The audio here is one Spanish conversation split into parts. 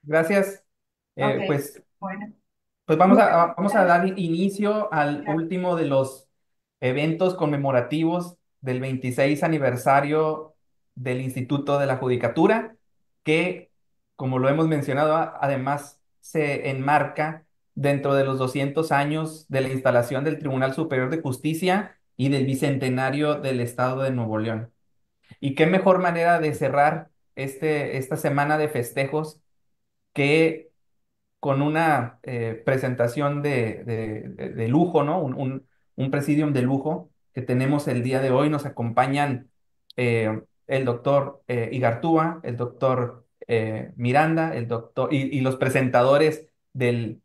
Gracias. Ok, Pues, bueno. pues Muy vamos a buenas dar inicio al tardes. último de los eventos conmemorativos del 26 aniversario del Instituto de la Judicatura, que, como lo hemos mencionado, además se enmarca dentro de los 200 años de la instalación del Tribunal Superior de Justicia y del bicentenario del Estado de Nuevo León. Y qué mejor manera de cerrar esta semana de festejos que con una presentación de lujo, ¿no? Un presidium de lujo que tenemos el día de hoy. Nos acompañan el doctor Igartúa, el doctor Miranda, y los presentadores del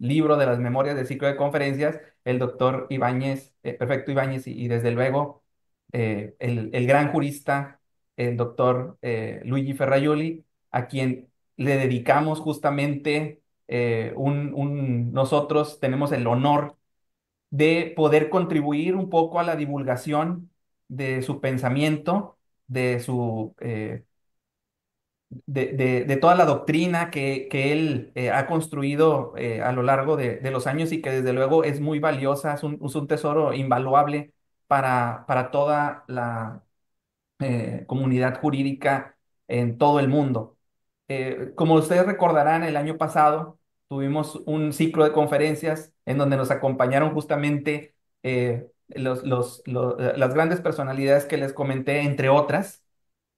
libro de las memorias del ciclo de conferencias, el doctor Ibáñez, Perfecto Ibáñez, y desde luego el gran jurista, el doctor Luigi Ferraioli, a quien le dedicamos justamente nosotros tenemos el honor de poder contribuir un poco a la divulgación de su pensamiento, de toda la doctrina que él ha construido a lo largo de los años y que desde luego es muy valiosa, es un tesoro invaluable para toda la comunidad jurídica en todo el mundo. Como ustedes recordarán, el año pasado tuvimos un ciclo de conferencias en donde nos acompañaron justamente las grandes personalidades que les comenté, entre otras,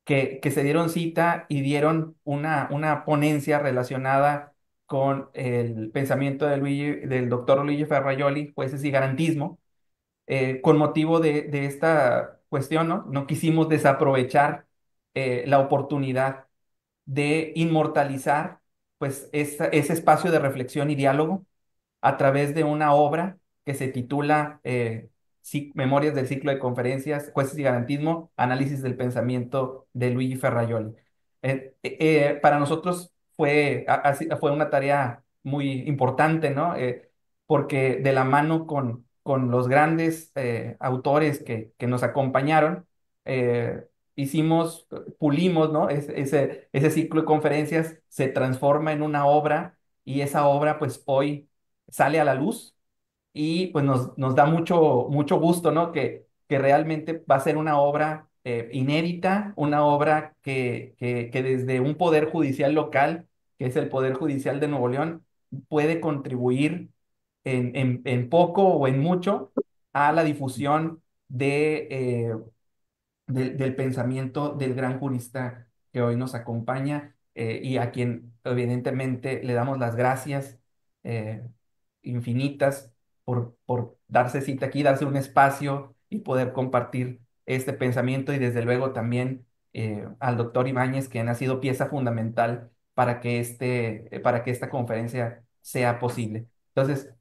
que se dieron cita y dieron una ponencia relacionada con el pensamiento del doctor Luigi Ferraioli, jueces y garantismo. Con motivo de esta cuestión, ¿no? No quisimos desaprovechar la oportunidad de inmortalizar pues ese espacio de reflexión y diálogo a través de una obra que se titula Memorias del ciclo de conferencias, jueces y garantismo, análisis del pensamiento de Luigi Ferraioli. Para nosotros fue una tarea muy importante, ¿no? Porque de la mano con los grandes autores que nos acompañaron, pulimos, ¿no? Ese ciclo de conferencias se transforma en una obra y esa obra pues hoy sale a la luz y pues nos da mucho gusto, ¿no? Que realmente va a ser una obra inédita, una obra que desde un poder judicial local, que es el Poder Judicial de Nuevo León, puede contribuir en poco o en mucho a la difusión del pensamiento del gran jurista que hoy nos acompaña y a quien evidentemente le damos las gracias eh, infinitas por darse cita aquí, darse un espacio y poder compartir este pensamiento y desde luego también al doctor Ibáñez, quien ha sido pieza fundamental para que esta conferencia sea posible. Entonces,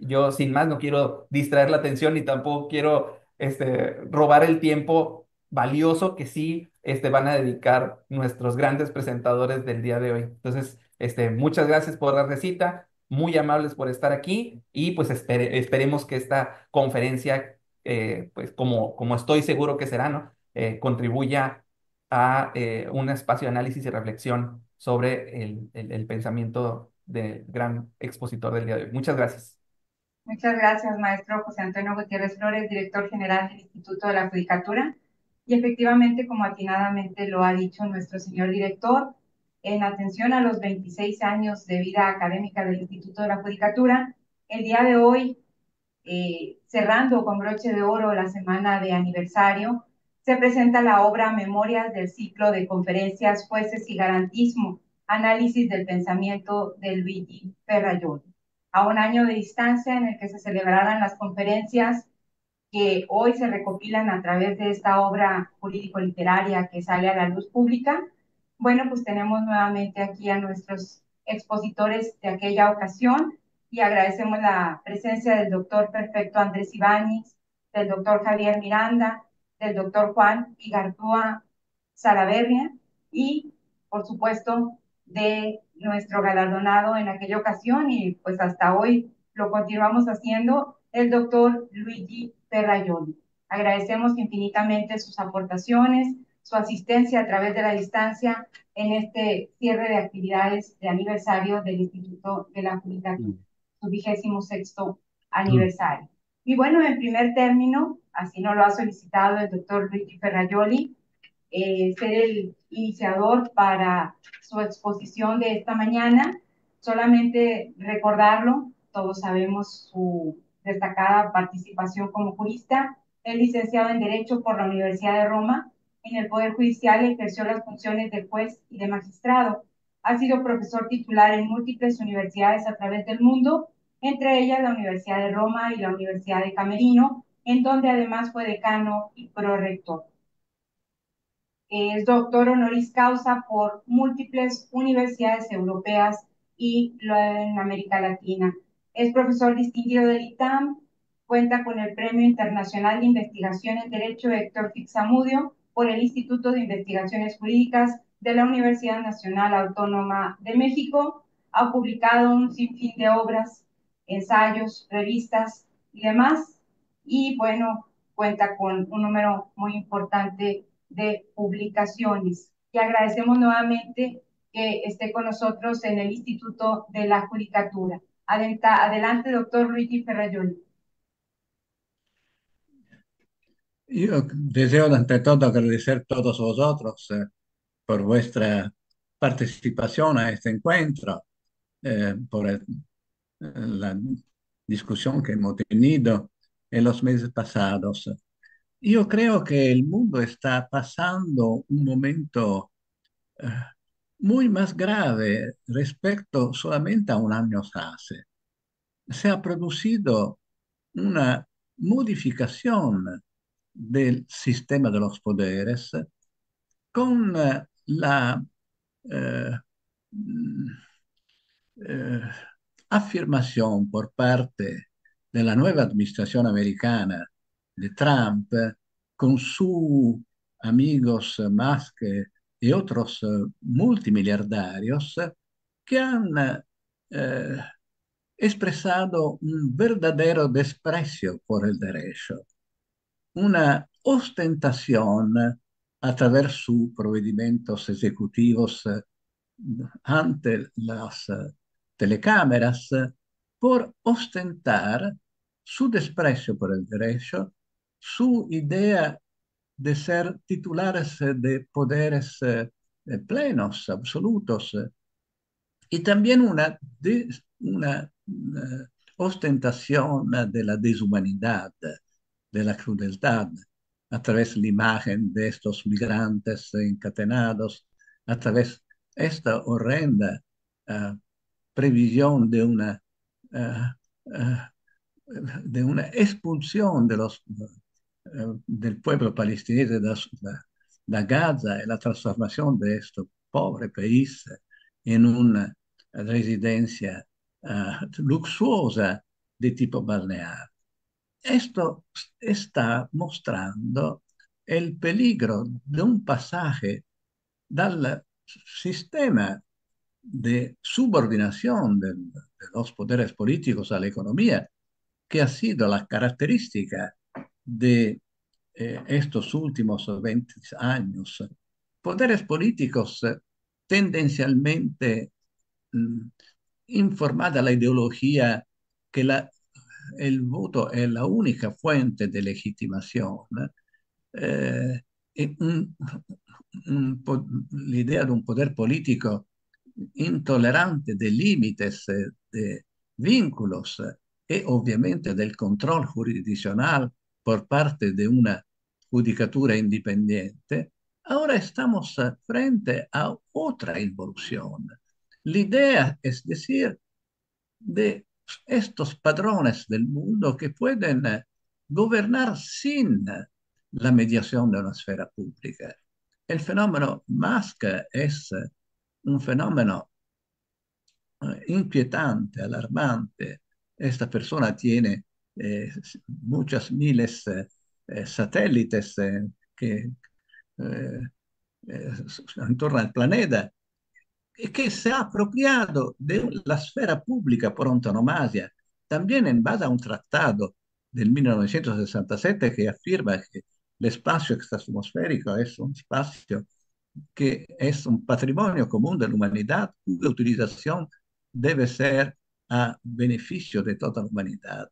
yo sin más no quiero distraer la atención ni tampoco quiero robar el tiempo valioso que sí van a dedicar nuestros grandes presentadores del día de hoy. Entonces, muchas gracias por la recita, muy amables por estar aquí y pues esperemos que esta conferencia, pues como estoy seguro que será, ¿no? Contribuya a un espacio de análisis y reflexión sobre el pensamiento del gran expositor del día de hoy. Muchas gracias. Muchas gracias, maestro José Antonio Gutiérrez Flores, director general del Instituto de la Judicatura. Y efectivamente, como atinadamente lo ha dicho nuestro señor director, en atención a los 26 años de vida académica del Instituto de la Judicatura, el día de hoy cerrando con broche de oro la semana de aniversario, se presenta la obra Memorias del ciclo de conferencias Jueces y Garantismo, análisis del pensamiento de Luigi Ferraioli. A un año de distancia en el que se celebrarán las conferencias que hoy se recopilan a través de esta obra jurídico-literaria que sale a la luz pública, bueno, pues tenemos nuevamente aquí a nuestros expositores de aquella ocasión y agradecemos la presencia del doctor Perfecto Andrés Ibáñez, del doctor Javier Miranda, del doctor Juan Igartúa Salaverria y, por supuesto, de nuestro galardonado en aquella ocasión y pues hasta hoy lo continuamos haciendo, el doctor Luigi Ferraioli. Agradecemos infinitamente sus aportaciones, su asistencia a través de la distancia en este cierre de actividades de aniversario del Instituto de la Judicatura, su 26º aniversario. Y bueno, en primer término, así nos lo ha solicitado el doctor Luigi Ferrajoli, ser el iniciador para su exposición de esta mañana. Solamente recordarlo, todos sabemos su destacada participación como jurista. Es licenciado en Derecho por la Universidad de Roma. En el Poder Judicial ejerció las funciones de juez y de magistrado. Ha sido profesor titular en múltiples universidades a través del mundo, entre ellas la Universidad de Roma y la Universidad de Camerino, en donde además fue decano y prorector. Es doctor honoris causa por múltiples universidades europeas y en América Latina. Es profesor distinguido del ITAM, cuenta con el Premio Internacional de Investigación en Derecho Héctor Fixamudio por el Instituto de Investigaciones Jurídicas de la Universidad Nacional Autónoma de México. Ha publicado un sinfín de obras, ensayos, revistas y demás. Y bueno, cuenta con un número muy importante de publicaciones. Y agradecemos nuevamente que esté con nosotros en el Instituto de la Judicatura. Adelante, doctor Luigi Ferrajoli. Yo deseo ante todo agradecer a todos vosotros por vuestra participación a este encuentro, por la discusión que hemos tenido en los meses pasados. Yo creo que el mundo está pasando un momento eh, muy más grave respecto solamente a un año hace. Se ha producido una modificación del sistema de los poderes con la eh, mm, eh, afirmación por parte de la nueva administración americana de Trump, con sus amigos Musk y otros multimillardarios, que han eh, expresado un verdadero desprecio por el derecho, una ostentación a través de sus procedimientos ejecutivos ante las telecámaras por ostentar su desprecio por el derecho, su idea de ser titulares de poderes plenos, absolutos, y también una ostentación de la deshumanidad, de la crueldad, a través de la imagen de estos migrantes encadenados, a través de esta horrenda previsión uh, uh, de una expulsión del pueblo palestino de Gaza y la transformación de este pobre país en una residencia luxuosa de tipo balnear. Esto está mostrando el peligro de un pasaje del sistema de subordinación de los poderes políticos a la economía, que ha sido la característica de estos últimos 20 años. Poderes políticos tendencialmente mh, informada la ideología que el voto es la única fuente de legitimación. Eh, un, L'idea de un poder político intolerante de límites, de vínculos y obviamente del control jurisdiccional por parte de una judicatura independiente, ahora estamos frente a otra involución. La idea, es decir, de estos padrones del mundo que pueden gobernar sin la mediación de una esfera pública. El fenómeno Musk es un fenómeno inquietante, alarmante. Esta persona tiene muchas miles satélites que eh, intorno al planeta y que se ha apropiado de la esfera pública por antonomasia, también en base a un tratado del 1967 que afirma que el espacio extraatmosférico es un espacio que es un patrimonio común de la humanidad cuya utilización debe ser a beneficio de toda la humanidad.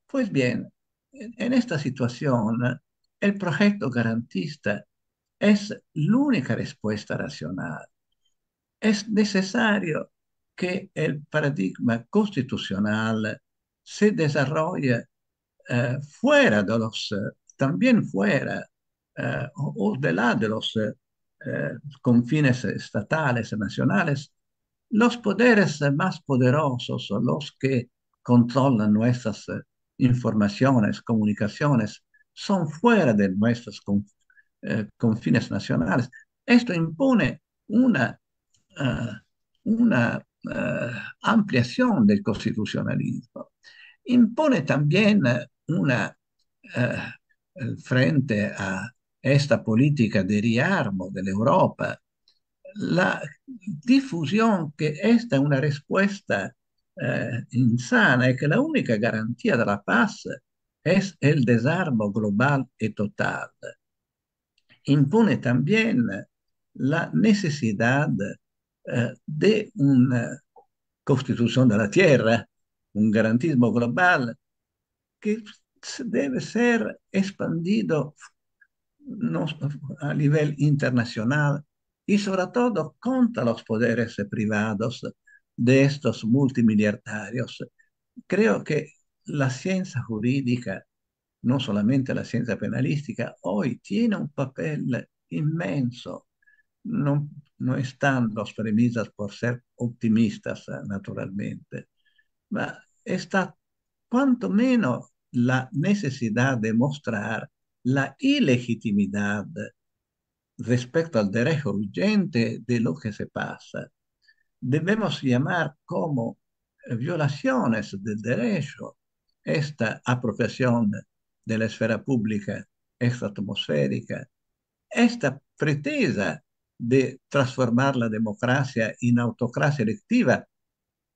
Pues bien, en esta situación, el proyecto garantista es la única respuesta racional. Es necesario que el paradigma constitucional se desarrolle fuera de los, también fuera o de la de los confines estatales, nacionales, los poderes más poderosos, los que controlan nuestras informaciones, comunicaciones, son fuera de nuestros confines nacionales. Esto impone uh, una ampliación del constitucionalismo. Impone también frente a esta política de riarmo de Europa, la difusión que esta es una respuesta insana y que la única garantía de la paz es el desarmo global y total. Impone también la necesidad de una constitución de la tierra, un garantismo global que debe ser expandido no, a nivel internacional y sobre todo contra los poderes privados de estos multimillardarios. Creo que la ciencia jurídica, no solamente la ciencia penalística, hoy tiene un papel inmenso. No, no están las premisas por ser optimistas, naturalmente, ma está cuanto menos la necesidad de mostrar la ilegitimidad respecto al derecho vigente de lo que se pasa. Debemos llamar como violaciones del derecho esta apropiación de la esfera pública extraatmosférica, esta pretesa de transformar la democracia en autocracia electiva,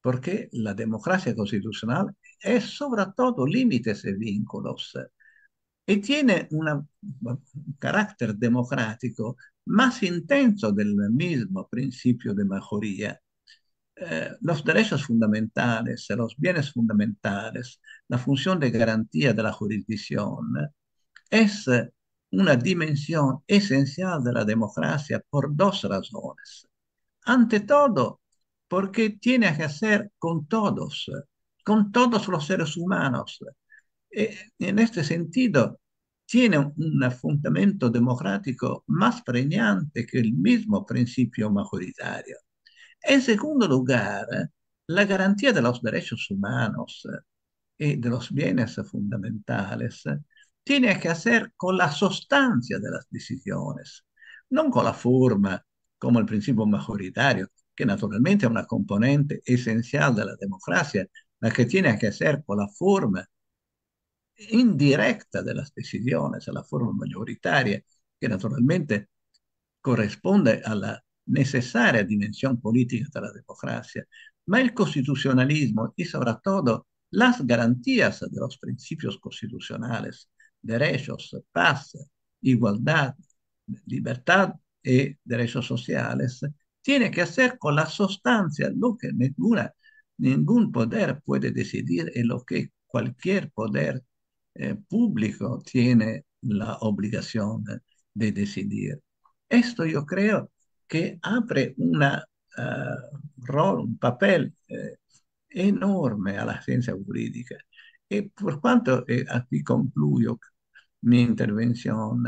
porque la democracia constitucional es sobre todo límites y vínculos y tiene un carácter democrático más intenso del mismo principio de mayoría. Los derechos fundamentales, los bienes fundamentales, la función de garantía de la jurisdicción es una dimensión esencial de la democracia por dos razones. Ante todo, porque tiene que hacer con todos los seres humanos. En este sentido, tiene un fundamento democrático más preñante que el mismo principio majoritario. En segundo lugar, la garantía de los derechos humanos y de los bienes fundamentales tiene que hacer con la sustancia de las decisiones, no con la forma, como el principio majoritario, que naturalmente es una componente esencial de la democracia, la que tiene que hacer con la forma indirecta de las decisiones, a la forma mayoritaria, que naturalmente corresponde a la necesaria dimensión política de la democracia, ma el constitucionalismo y sobre todo las garantías de los principios constitucionales, derechos, paz, igualdad, libertad y derechos sociales, tiene que hacer con la sustancia lo que ningún poder puede decidir y lo que cualquier poder público tiene la obligación de decidir. Esto yo creo que abre un papel enorme a la ciencia jurídica. Y por cuanto aquí concluyo mi intervención,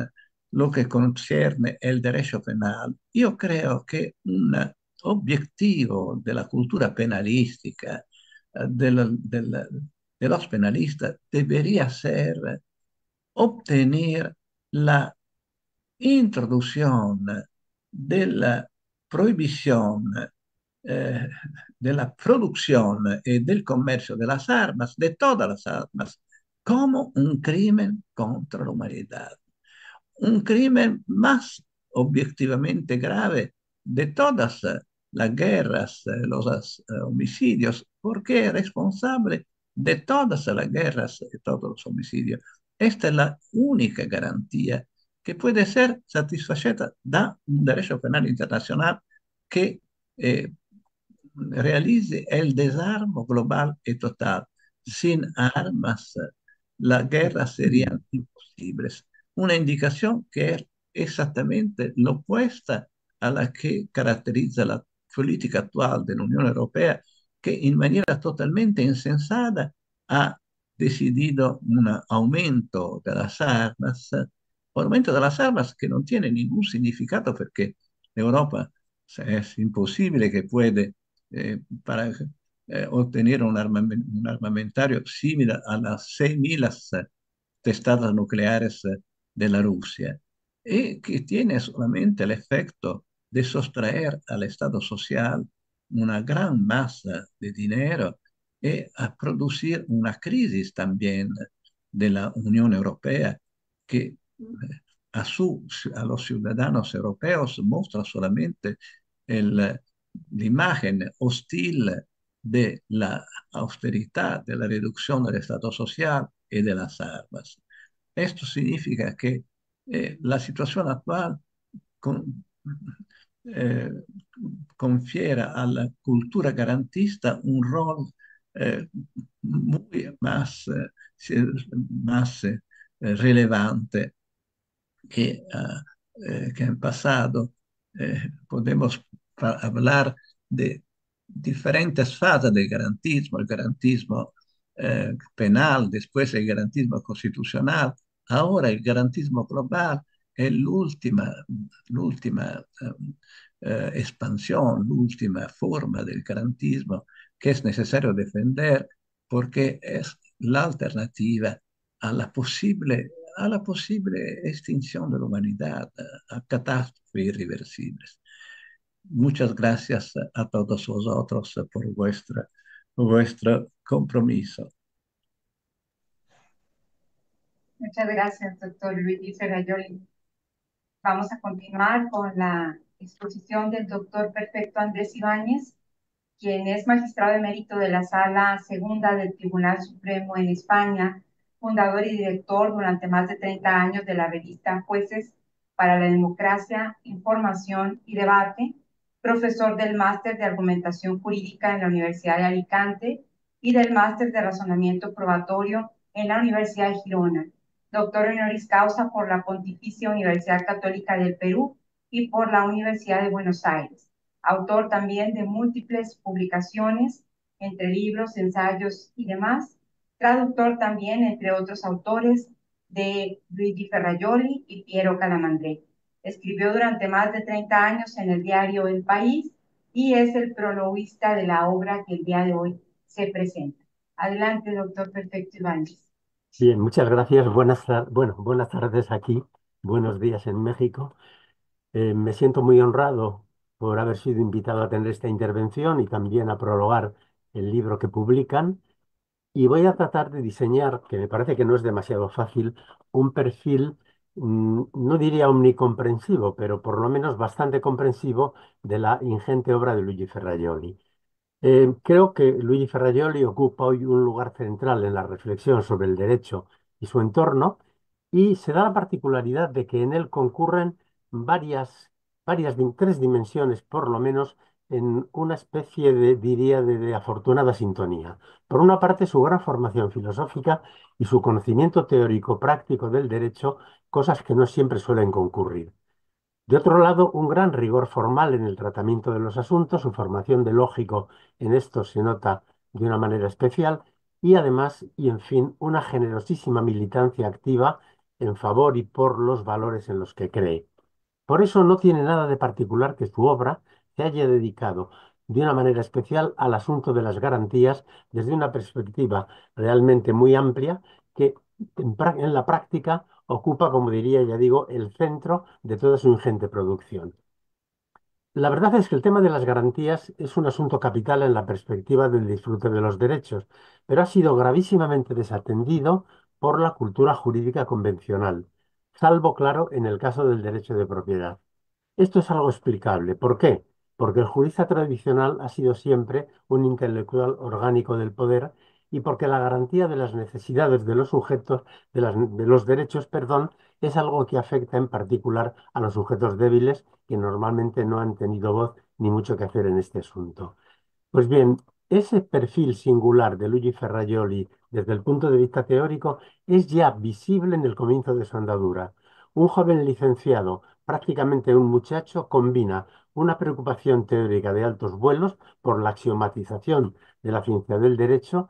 lo que concierne el derecho penal, yo creo que un objetivo de la cultura penalística, de los penalistas, debería ser obtener la introducción de la prohibición eh, de la producción y del comercio de las armas, de todas las armas, como un crimen contra la humanidad. Un crimen más objetivamente grave de todas las guerras, los homicidios, porque es responsable de todas las guerras y todos los homicidios. Esta es la única garantía que puede ser satisfecha da un derecho penal internacional que eh, realice el desarmo global y total. Sin armas, las guerras serían imposibles. Una indicación que es exactamente lo opuesta a la que caracteriza la política actual de la Unión Europea, que en manera totalmente insensata ha decidido un aumento de las armas que no tiene ningún significado porque Europa es imposible que puede para ottenere un armamentario simile a las 6.000 testadas nucleares de la Rusia y que tiene solamente el efecto de sostraer al Estado social una gran masa de dinero y a producir una crisis también de la Unión Europea que a los ciudadanos europeos muestra solamente el, la imagen hostil de la austeridad, de la reducción del Estado social y de las armas. Esto significa que la situación actual con, eh, confiere a la cultura garantista un rol muy más relevante que en pasado podemos hablar de diferentes fases del garantismo, el garantismo penal, después el garantismo constitucional, ahora el garantismo global es l'ultima expansión, l'ultima forma del garantismo que es necesario defender porque es la alternativa a la posible extinción de la humanidad, a catástrofes irreversibles. Muchas gracias a todos vosotros por vuestro compromiso. Muchas gracias, doctor Luigi Ferrajoli. Vamos a continuar con la exposición del doctor Perfecto Andrés Ibáñez, quien es magistrado emérito de la Sala Segunda del Tribunal Supremo en España, fundador y director durante más de 30 años de la revista Jueces para la Democracia, Información y Debate, profesor del Máster de Argumentación Jurídica en la Universidad de Alicante y del Máster de Razonamiento Probatorio en la Universidad de Girona, doctor honoris causa por la Pontificia Universidad Católica del Perú y por la Universidad de Buenos Aires, autor también de múltiples publicaciones, entre libros, ensayos y demás, traductor también, entre otros autores, de Luigi Ferrajoli y Piero Calamandré. Escribió durante más de 30 años en el diario El País y es el prologuista de la obra que el día de hoy se presenta. Adelante, doctor Perfecto Ibáñez. Bien, muchas gracias. Buenas tardes aquí, buenos días en México. Me siento muy honrado por haber sido invitado a tener esta intervención y también a prologar el libro que publican. Y voy a tratar de diseñar, que me parece que no es demasiado fácil, un perfil, no diría omnicomprensivo, pero por lo menos bastante comprensivo de la ingente obra de Luigi Ferrajoli. Creo que Luigi Ferrajoli ocupa hoy un lugar central en la reflexión sobre el derecho y su entorno, y se da la particularidad de que en él concurren varias, tres dimensiones, por lo menos, en una especie de, diría, de afortunada sintonía. Por una parte, su gran formación filosófica y su conocimiento teórico práctico del derecho, cosas que no siempre suelen concurrir. De otro lado, un gran rigor formal en el tratamiento de los asuntos, su formación de lógico en esto se nota de una manera especial, y además, y en fin, una generosísima militancia activa en favor y por los valores en los que cree. Por eso no tiene nada de particular que su obra se haya dedicado de una manera especial al asunto de las garantías desde una perspectiva realmente muy amplia que en la práctica ocupa, como diría, ya digo, el centro de toda su ingente producción. La verdad es que el tema de las garantías es un asunto capital en la perspectiva del disfrute de los derechos, pero ha sido gravísimamente desatendido por la cultura jurídica convencional, salvo, claro, en el caso del derecho de propiedad. Esto es algo explicable. ¿Por qué? Porque el jurista tradicional ha sido siempre un intelectual orgánico del poder y porque la garantía de las necesidades de los sujetos, de los derechos, perdón, es algo que afecta en particular a los sujetos débiles que normalmente no han tenido voz ni mucho que hacer en este asunto. Pues bien, ese perfil singular de Luigi Ferrajoli desde el punto de vista teórico es ya visible en el comienzo de su andadura. Un joven licenciado, prácticamente un muchacho, combina una preocupación teórica de altos vuelos por la axiomatización de la ciencia del derecho,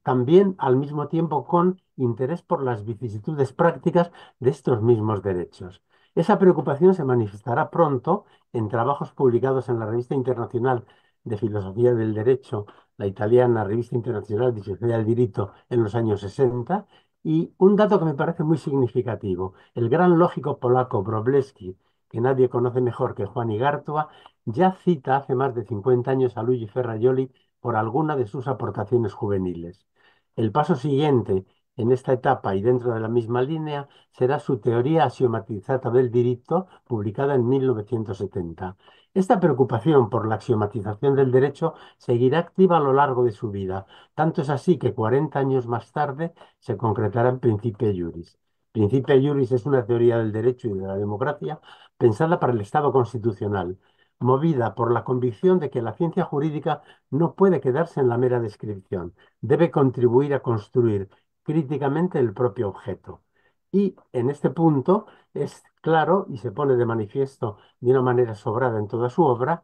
también al mismo tiempo con interés por las vicisitudes prácticas de estos mismos derechos. Esa preocupación se manifestará pronto en trabajos publicados en la Revista Internacional de Filosofía del Derecho, la italiana Revista Internacional di Filosofia del Diritto, en los años 60, y un dato que me parece muy significativo. El gran lógico polaco Wróblewski, que nadie conoce mejor que Juan Igartua, ya cita hace más de 50 años a Luigi Ferrajoli por alguna de sus aportaciones juveniles. El paso siguiente en esta etapa y dentro de la misma línea será su teoría axiomatizata del diritto, publicada en 1970. Esta preocupación por la axiomatización del derecho seguirá activa a lo largo de su vida. Tanto es así que 40 años más tarde se concretará en Principia Juris. Principia Juris es una teoría del derecho y de la democracia pensada para el Estado constitucional, movida por la convicción de que la ciencia jurídica no puede quedarse en la mera descripción, debe contribuir a construir críticamente el propio objeto. Y en este punto es claro y se pone de manifiesto de una manera sobrada en toda su obra,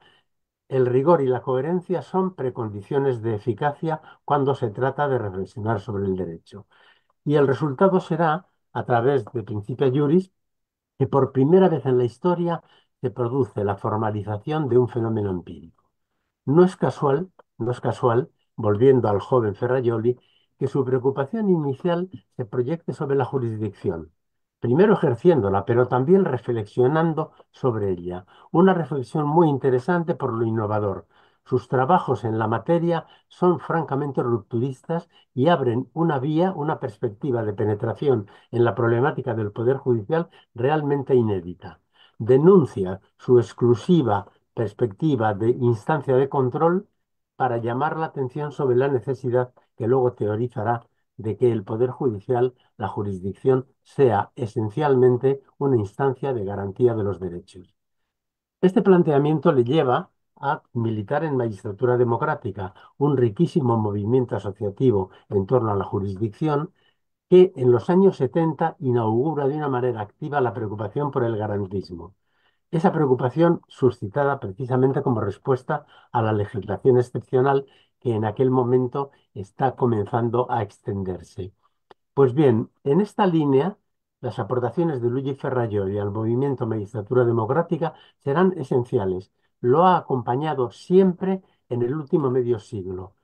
el rigor y la coherencia son precondiciones de eficacia cuando se trata de reflexionar sobre el derecho. Y el resultado será, a través de Principia Juris, que por primera vez en la historia se produce la formalización de un fenómeno empírico. No es casual, no es casual, volviendo al joven Ferrajoli, que su preocupación inicial se proyecte sobre la jurisdicción, primero ejerciéndola, pero también reflexionando sobre ella. Una reflexión muy interesante por lo innovador. Sus trabajos en la materia son francamente rupturistas y abren una vía, una perspectiva de penetración en la problemática del Poder Judicial realmente inédita. Denuncia su exclusiva perspectiva de instancia de control para llamar la atención sobre la necesidad que luego teorizará de que el Poder Judicial, la jurisdicción, sea esencialmente una instancia de garantía de los derechos. Este planteamiento le lleva a militar en Magistratura Democrática, un riquísimo movimiento asociativo en torno a la jurisdicción que en los años 70 inaugura de una manera activa la preocupación por el garantismo. Esa preocupación suscitada precisamente como respuesta a la legislación excepcional que en aquel momento está comenzando a extenderse. Pues bien, en esta línea, las aportaciones de Luigi Ferrajoli al movimiento Magistratura Democrática serán esenciales. Lo ha acompañado siempre en el último medio siglo,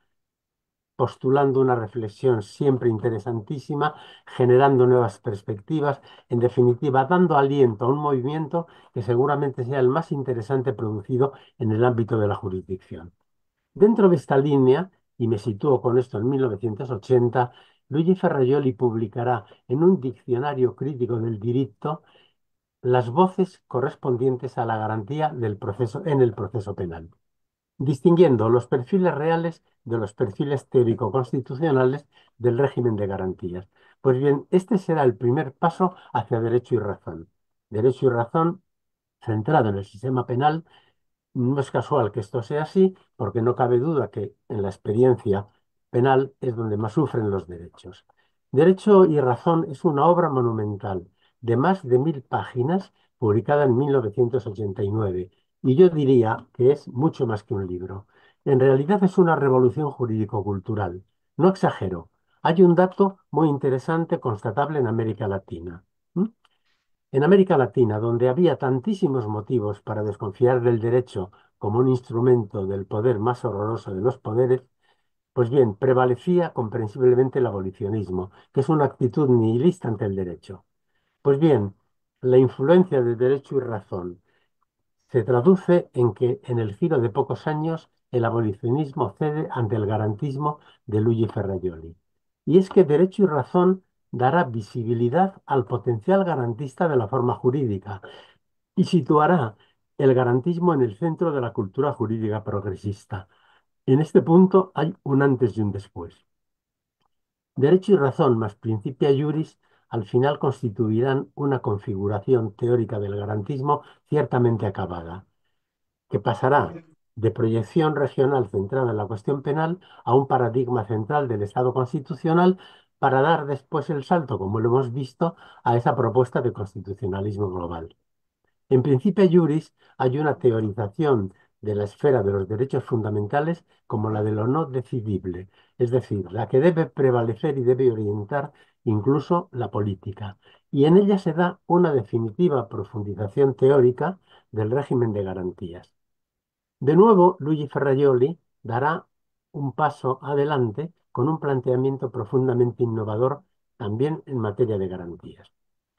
postulando una reflexión siempre interesantísima, generando nuevas perspectivas, en definitiva, dando aliento a un movimiento que seguramente sea el más interesante producido en el ámbito de la jurisdicción. Dentro de esta línea, y me sitúo con esto en 1980, Luigi Ferrajoli publicará en un diccionario crítico del diritto las voces correspondientes a la garantía del proceso en el proceso penal, distinguiendo los perfiles reales de los perfiles teórico-constitucionales del régimen de garantías. Pues bien, este será el primer paso hacia derecho y razón. Derecho y razón centrado en el sistema penal. No es casual que esto sea así, porque no cabe duda que en la experiencia penal es donde más sufren los derechos. Derecho y razón es una obra monumental de más de 1000 páginas, publicada en 1989, y yo diría que es mucho más que un libro. En realidad es una revolución jurídico-cultural. No exagero. Hay un dato muy interesante constatable en América Latina. ¿Mm? En América Latina, donde había tantísimos motivos para desconfiar del derecho como un instrumento del poder más horroroso de los poderes, pues bien, prevalecía comprensiblemente el abolicionismo, que es una actitud nihilista ante el derecho. Pues bien, la influencia de derecho y razón se traduce en que en el giro de pocos años el abolicionismo cede ante el garantismo de Luigi Ferrajoli. Y es que derecho y razón dará visibilidad al potencial garantista de la forma jurídica y situará el garantismo en el centro de la cultura jurídica progresista. En este punto hay un antes y un después. Derecho y razón más Principia Juris al final constituirán una configuración teórica del garantismo ciertamente acabada, que pasará de proyección regional centrada en la cuestión penal a un paradigma central del Estado constitucional para dar después el salto, como lo hemos visto, a esa propuesta de constitucionalismo global. En Principia Juris hay una teorización de la esfera de los derechos fundamentales como la de lo no decidible, es decir, la que debe prevalecer y debe orientar incluso la política. Y en ella se da una definitiva profundización teórica del régimen de garantías. De nuevo, Luigi Ferrajoli dará un paso adelante con un planteamiento profundamente innovador también en materia de garantías.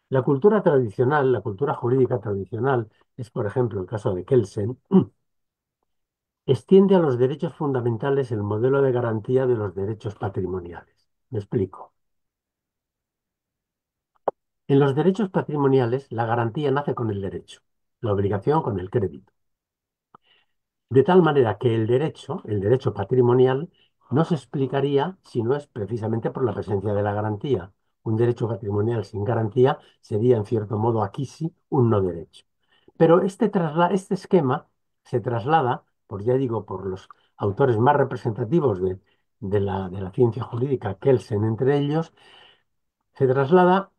La cultura tradicional, la cultura jurídica tradicional, es por ejemplo el caso de Kelsen, extiende a los derechos fundamentales el modelo de garantía de los derechos patrimoniales. Me explico. En los derechos patrimoniales, la garantía nace con el derecho, la obligación con el crédito. De tal manera que el derecho patrimonial, no se explicaría si no es precisamente por la presencia de la garantía. Un derecho patrimonial sin garantía sería, en cierto modo, aquí sí, un no derecho. Pero este esquema se traslada, por ya digo, por los autores más representativos de la ciencia jurídica, Kelsen entre ellos, se traslada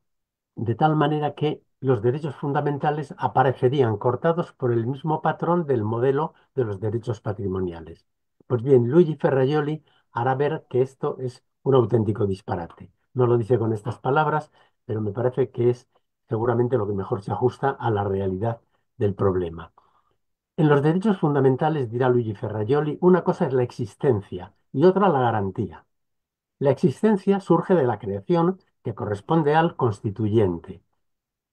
de tal manera que los derechos fundamentales aparecerían cortados por el mismo patrón del modelo de los derechos patrimoniales. Pues bien, Luigi Ferrajoli hará ver que esto es un auténtico disparate. No lo dice con estas palabras, pero me parece que es seguramente lo que mejor se ajusta a la realidad del problema. En los derechos fundamentales, dirá Luigi Ferrajoli, una cosa es la existencia y otra la garantía. La existencia surge de la creación que corresponde al constituyente.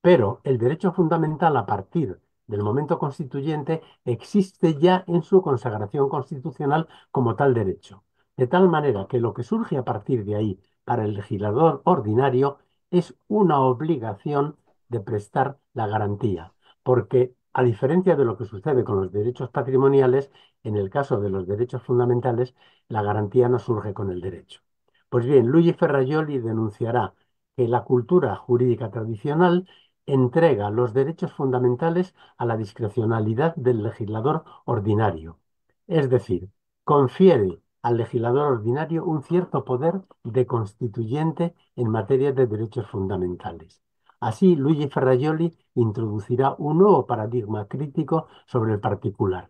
Pero el derecho fundamental a partir del momento constituyente existe ya en su consagración constitucional como tal derecho. De tal manera que lo que surge a partir de ahí para el legislador ordinario es una obligación de prestar la garantía. Porque a diferencia de lo que sucede con los derechos patrimoniales, en el caso de los derechos fundamentales, la garantía no surge con el derecho. Pues bien, Luigi Ferrajoli denunciará que la cultura jurídica tradicional entrega los derechos fundamentales a la discrecionalidad del legislador ordinario. Es decir, confiere al legislador ordinario un cierto poder de constituyente en materia de derechos fundamentales. Así, Luigi Ferrajoli introducirá un nuevo paradigma crítico sobre el particular.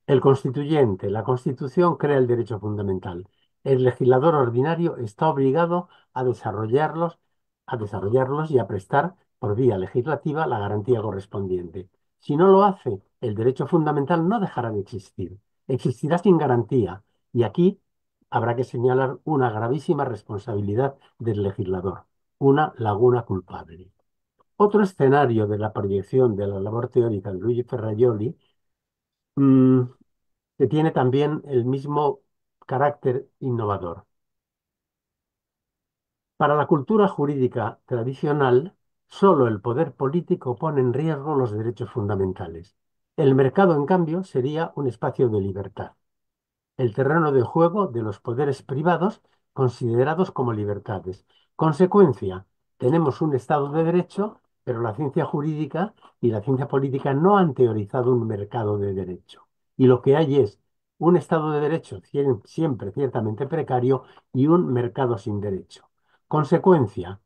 El constituyente, la Constitución, crea el derecho fundamental. El legislador ordinario está obligado a desarrollarlos y a prestar por vía legislativa la garantía correspondiente. Si no lo hace, el derecho fundamental no dejará de existir. Existirá sin garantía. Y aquí habrá que señalar una gravísima responsabilidad del legislador, una laguna culpable. Otro escenario de la proyección de la labor teórica de Luigi Ferrajoli mm, que tiene también el mismo carácter innovador. Para la cultura jurídica tradicional, solo el poder político pone en riesgo los derechos fundamentales. El mercado, en cambio, sería un espacio de libertad, el terreno de juego de los poderes privados considerados como libertades. Consecuencia, tenemos un Estado de Derecho, pero la ciencia jurídica y la ciencia política no han teorizado un mercado de derecho. Y lo que hay es un Estado de Derecho siempre ciertamente precario y un mercado sin derecho. Consecuencia,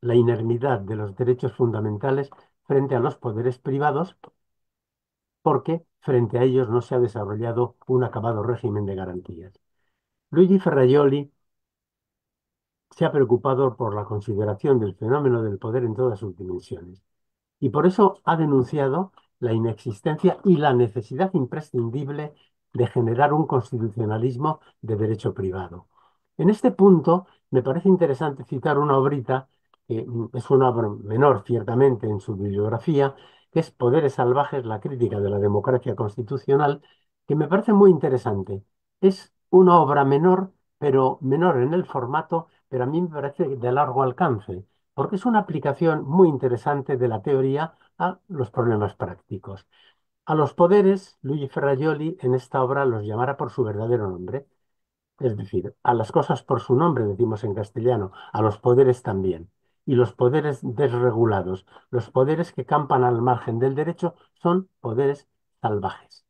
la inermidad de los derechos fundamentales frente a los poderes privados porque frente a ellos no se ha desarrollado un acabado régimen de garantías. Luigi Ferrajoli se ha preocupado por la consideración del fenómeno del poder en todas sus dimensiones y por eso ha denunciado la inexistencia y la necesidad imprescindible de generar un constitucionalismo de derecho privado. En este punto me parece interesante citar una obrita, que es una obra menor ciertamente en su bibliografía, que es Poderes salvajes, la crítica de la democracia constitucional, que me parece muy interesante. Es una obra menor, pero menor en el formato, pero a mí me parece de largo alcance porque es una aplicación muy interesante de la teoría a los problemas prácticos. A los poderes, Luigi Ferrajoli en esta obra los llamará por su verdadero nombre. Es decir, a las cosas por su nombre, decimos en castellano, a los poderes también. Y los poderes desregulados, los poderes que campan al margen del derecho, son poderes salvajes.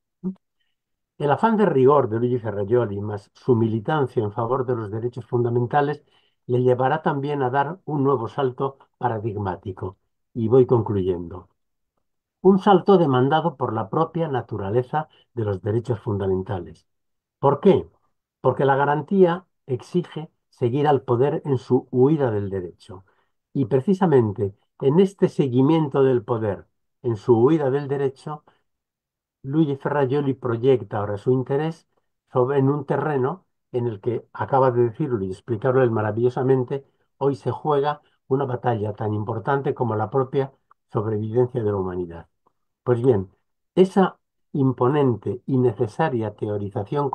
El afán de rigor de Luigi Ferrajoli, más su militancia en favor de los derechos fundamentales, le llevará también a dar un nuevo salto paradigmático. Y voy concluyendo. Un salto demandado por la propia naturaleza de los derechos fundamentales. ¿Por qué? Porque la garantía exige seguir al poder en su huida del derecho. Y precisamente en este seguimiento del poder, en su huida del derecho, Luigi Ferrajoli proyecta ahora su interés en un terreno en el que, acaba de decirlo y explicarlo él maravillosamente, hoy se juega una batalla tan importante como la propia sobrevivencia de la humanidad. Pues bien, esa imponente y necesaria teorización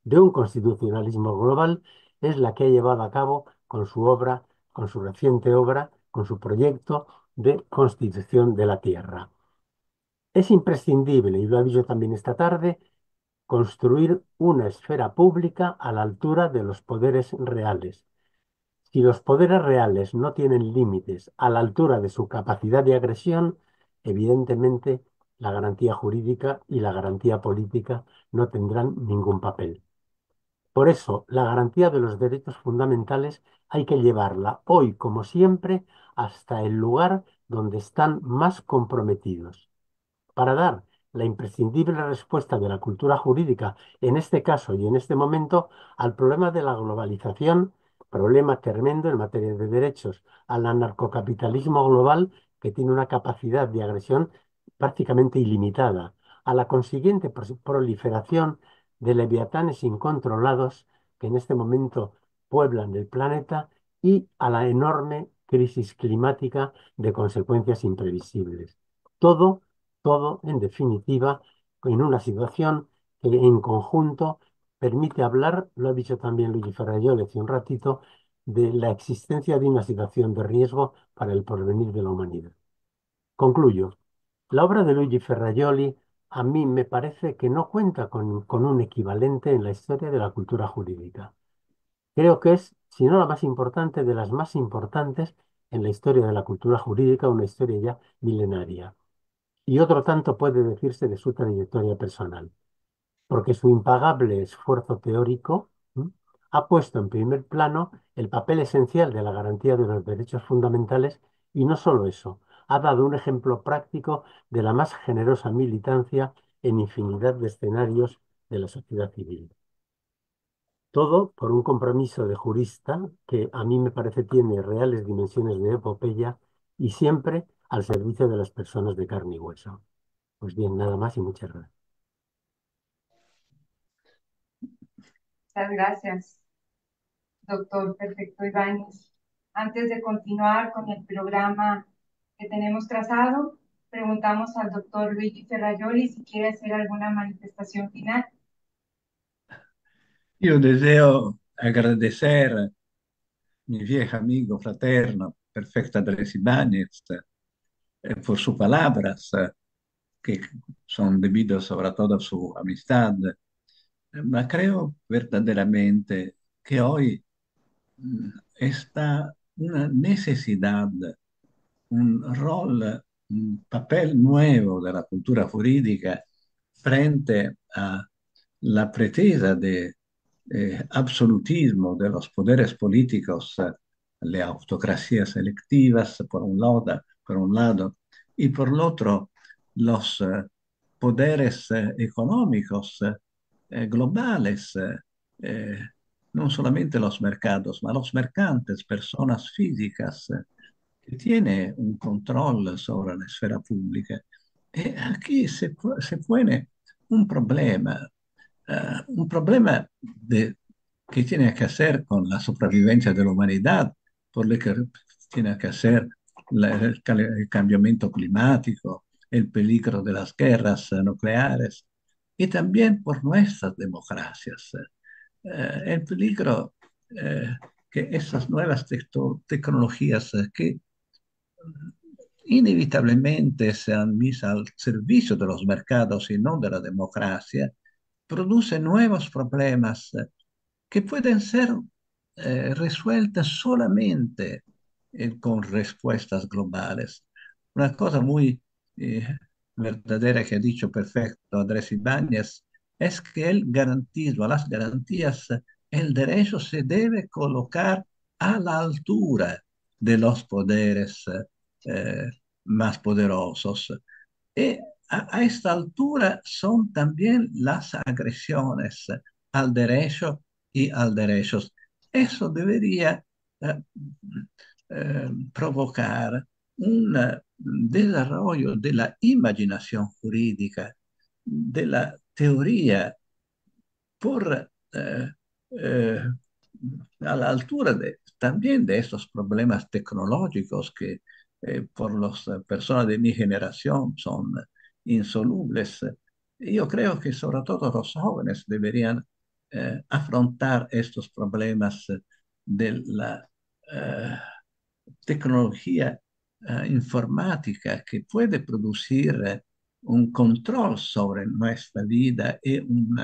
de un constitucionalismo global es la que ha llevado a cabo con su obra, con su reciente obra, con su proyecto de Constitución de la Tierra. Es imprescindible, y lo ha dicho también esta tarde, construir una esfera pública a la altura de los poderes reales. Si los poderes reales no tienen límites a la altura de su capacidad de agresión, evidentemente la garantía jurídica y la garantía política no tendrán ningún papel. Por eso, la garantía de los derechos fundamentales hay que llevarla hoy, como siempre, hasta el lugar donde están más comprometidos para dar la imprescindible respuesta de la cultura jurídica, en este caso y en este momento, al problema de la globalización, problema tremendo en materia de derechos, al anarcocapitalismo global que tiene una capacidad de agresión prácticamente ilimitada, a la consiguiente proliferación de leviatanes incontrolados que en este momento pueblan el planeta y a la enorme crisis climática de consecuencias imprevisibles. Todo todo, en definitiva, en una situación que en conjunto permite hablar, lo ha dicho también Luigi Ferrajoli hace un ratito, de la existencia de una situación de riesgo para el porvenir de la humanidad. Concluyo. La obra de Luigi Ferrajoli a mí me parece que no cuenta con un equivalente en la historia de la cultura jurídica. Creo que es, si no la más importante, de las más importantes en la historia de la cultura jurídica, una historia ya milenaria. Y otro tanto puede decirse de su trayectoria personal, porque su impagable esfuerzo teórico ha puesto en primer plano el papel esencial de la garantía de los derechos fundamentales y no solo eso, ha dado un ejemplo práctico de la más generosa militancia en infinidad de escenarios de la sociedad civil. Todo por un compromiso de jurista que a mí me parece tiene reales dimensiones de epopeya y siempre al servicio de las personas de carne y hueso. Pues bien, nada más y muchas gracias. Muchas gracias, doctor Perfecto Ibáñez. Antes de continuar con el programa que tenemos trazado, preguntamos al doctor Luigi Ferrajoli si quiere hacer alguna manifestación final. Io deseo agradecer mi viejo amigo fraterno, Perfecto Andrés Ibáñez, por sus palabras, que son debidas sobre todo a su amistad. Ma creo verdaderamente que hoy está una necesidad, un rol, un papel nuevo de la cultura jurídica frente a la pretesa de absolutismo de los poderes políticos, las autocracias electivas por un lado, y por el otro los poderes económicos globales, eh, no solamente los mercados, ma los mercantes, personas físicas que tienen un control sobre la esfera pública. Y aquí se pone un problema, que tiene que hacer con la supervivencia de la humanidad, por lo que tiene que hacer el cambiamiento climático, el peligro de las guerras nucleares y también por nuestras democracias. El peligro que esas nuevas tecnologías que inevitablemente se han visto al servicio de los mercados y no de la democracia, produce nuevos problemas que pueden ser resueltas solamente con respuestas globales. Una cosa muy eh, verdadera que ha dicho perfecto Andrés Ibáñez es que el garantismo, las garantías, el derecho se debe colocar a la altura de los poderes más poderosos. Y a esta altura son también las agresiones al derecho y al derechos. Eso debería eh, provocar un desarrollo de la imaginación jurídica, de la teoría por eh, a la altura también de estos problemas tecnológicos que por las personas de mi generación son insolubles. Yo creo que sobre todo los jóvenes deberían afrontar estos problemas de la tecnología informática que puede producir un control sobre nuestra vida y un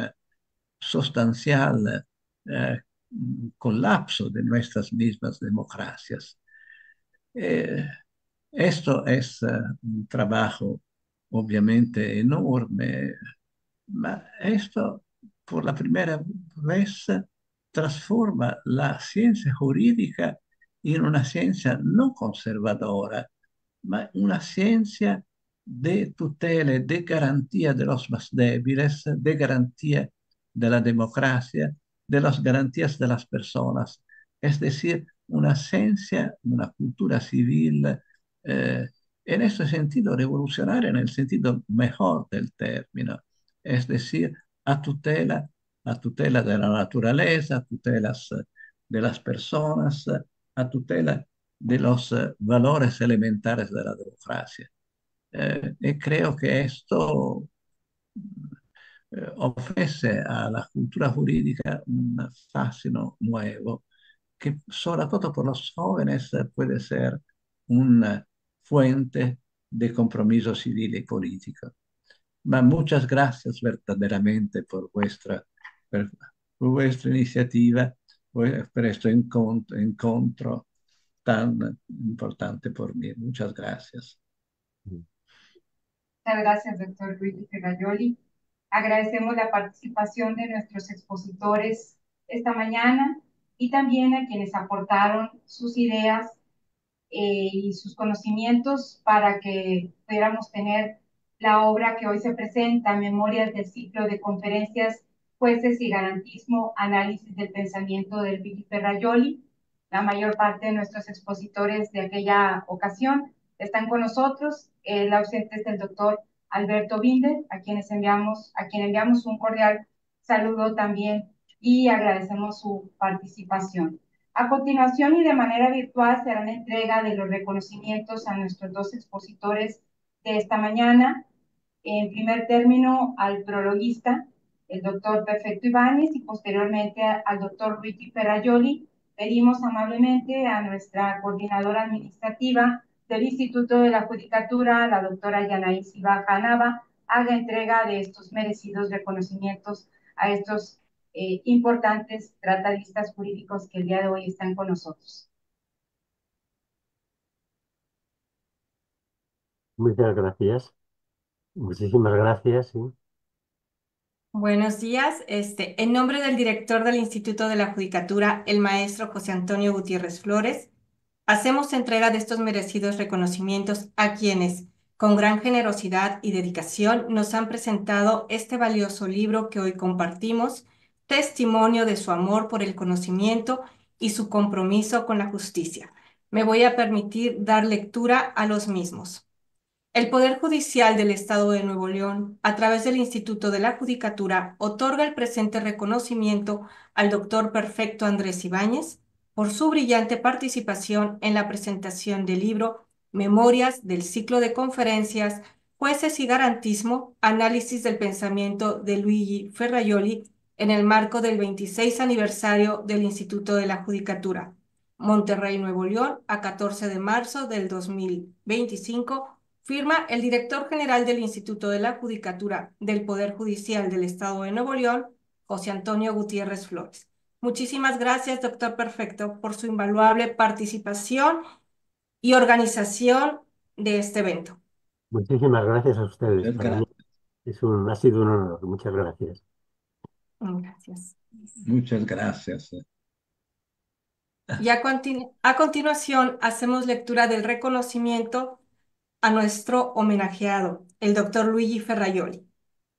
sustancial eh, colapso de nuestras mismas democracias. Eh, Esto es un trabajo obviamente enorme, ma esto por la primera vez transforma la ciencia jurídica en una ciencia no conservadora, ma una ciencia de tutela, de garantía de los más débiles, de garantía de la democracia, de las garantías de las personas. Es decir, una ciencia, una cultura civil, eh, en este sentido revolucionaria, en el sentido mejor del término, es decir, a tutela de la naturaleza, a tutelas de las personas, a tutela de los valores elementares de la democracia. Y creo que esto ofrece a la cultura jurídica un fascino nuevo que sobre todo por los jóvenes puede ser una fuente de compromiso civil y político. Ma muchas gracias verdaderamente por vuestra iniciativa, por este encuentro tan importante por mí. Muchas gracias. Muchas gracias, doctor Luigi Ferrajoli. Agradecemos la participación de nuestros expositores esta mañana y también a quienes aportaron sus ideas y sus conocimientos para que pudiéramos tener la obra que hoy se presenta, Memorias del ciclo de conferencias, jueces y garantismo, análisis del pensamiento del Luigi Ferrajoli. La mayor parte de nuestros expositores de aquella ocasión están con nosotros. El ausente es el doctor Alberto Binder, a quien enviamos un cordial saludo también y agradecemos su participación. A continuación y de manera virtual se hará la entrega de los reconocimientos a nuestros dos expositores de esta mañana. En primer término al prologuista, el doctor Perfecto Ibáñez, y posteriormente al doctor Luigi Ferrajoli. Pedimos amablemente a nuestra coordinadora administrativa del Instituto de la Judicatura, la doctora Yanaí Silva Nava, haga entrega de estos merecidos reconocimientos a estos importantes tratadistas jurídicos que el día de hoy están con nosotros. Muchas gracias. Muchísimas gracias. Sí. Buenos días. En nombre del director del Instituto de la Judicatura, el maestro José Antonio Gutiérrez Flores, hacemos entrega de estos merecidos reconocimientos a quienes, con gran generosidad y dedicación, nos han presentado este valioso libro que hoy compartimos, testimonio de su amor por el conocimiento y su compromiso con la justicia. Me voy a permitir dar lectura a los mismos. El Poder Judicial del Estado de Nuevo León, a través del Instituto de la Judicatura, otorga el presente reconocimiento al doctor Perfecto Andrés Ibáñez por su brillante participación en la presentación del libro Memorias del ciclo de conferencias Jueces y Garantismo, análisis del pensamiento de Luigi Ferrajoli en el marco del 26 aniversario del Instituto de la Judicatura. Monterrey, Nuevo León, a 14 de marzo del 2025, Firma el director general del Instituto de la Judicatura del Poder Judicial del Estado de Nuevo León, José Antonio Gutiérrez Flores. Muchísimas gracias, doctor Perfecto, por su invaluable participación y organización de este evento. Muchísimas gracias a ustedes. Muchas Para mí gracias. ha sido un honor. Muchas gracias. Gracias. Muchas gracias. Y a continuación hacemos lectura del reconocimiento a nuestro homenajeado, el doctor Luigi Ferraioli.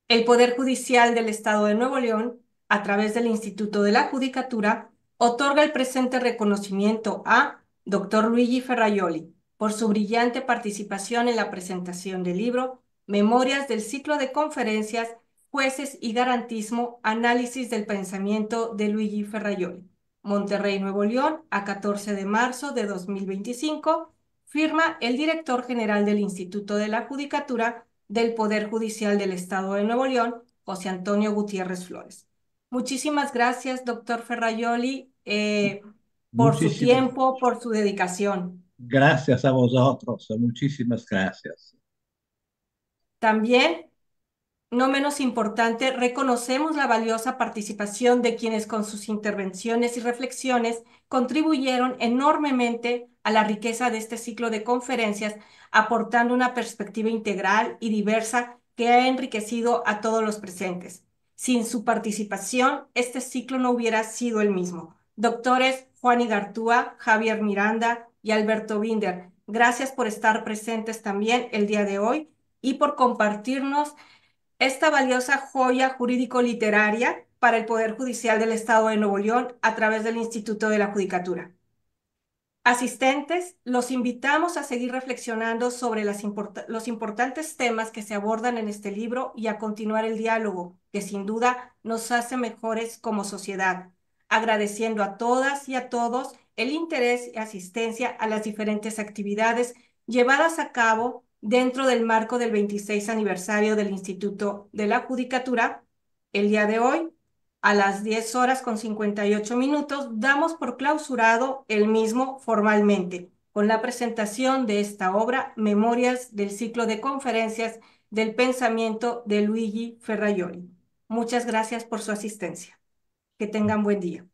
El Poder Judicial del Estado de Nuevo León, a través del Instituto de la Judicatura, otorga el presente reconocimiento a Dr. Luigi Ferraioli por su brillante participación en la presentación del libro Memorias del ciclo de conferencias Jueces y Garantismo, Análisis del Pensamiento de Luigi Ferraioli. Monterrey, Nuevo León, a 14 de marzo de 2025. Firma el director general del Instituto de la Judicatura del Poder Judicial del Estado de Nuevo León, José Antonio Gutiérrez Flores. Muchísimas gracias, doctor Ferraioli, por su Muchísimas tiempo, por su dedicación. gracias a vosotros. Muchísimas gracias. También, no menos importante, reconocemos la valiosa participación de quienes con sus intervenciones y reflexiones contribuyeron enormemente a la riqueza de este ciclo de conferencias, aportando una perspectiva integral y diversa que ha enriquecido a todos los presentes. Sin su participación, este ciclo no hubiera sido el mismo. Doctores Juan Igartúa, Javier Miranda y Alberto Binder, gracias por estar presentes también el día de hoy y por compartirnos esta valiosa joya jurídico-literaria para el Poder Judicial del Estado de Nuevo León a través del Instituto de la Judicatura. Asistentes, los invitamos a seguir reflexionando sobre los importantes temas que se abordan en este libro y a continuar el diálogo, que sin duda nos hace mejores como sociedad, agradeciendo a todas y a todos el interés y asistencia a las diferentes actividades llevadas a cabo dentro del marco del 26 aniversario del Instituto de la Judicatura. El día de hoy, a las 10:58, damos por clausurado el mismo formalmente, con la presentación de esta obra, Memorias del ciclo de conferencias del pensamiento de Luigi Ferraioli. Muchas gracias por su asistencia. Que tengan buen día.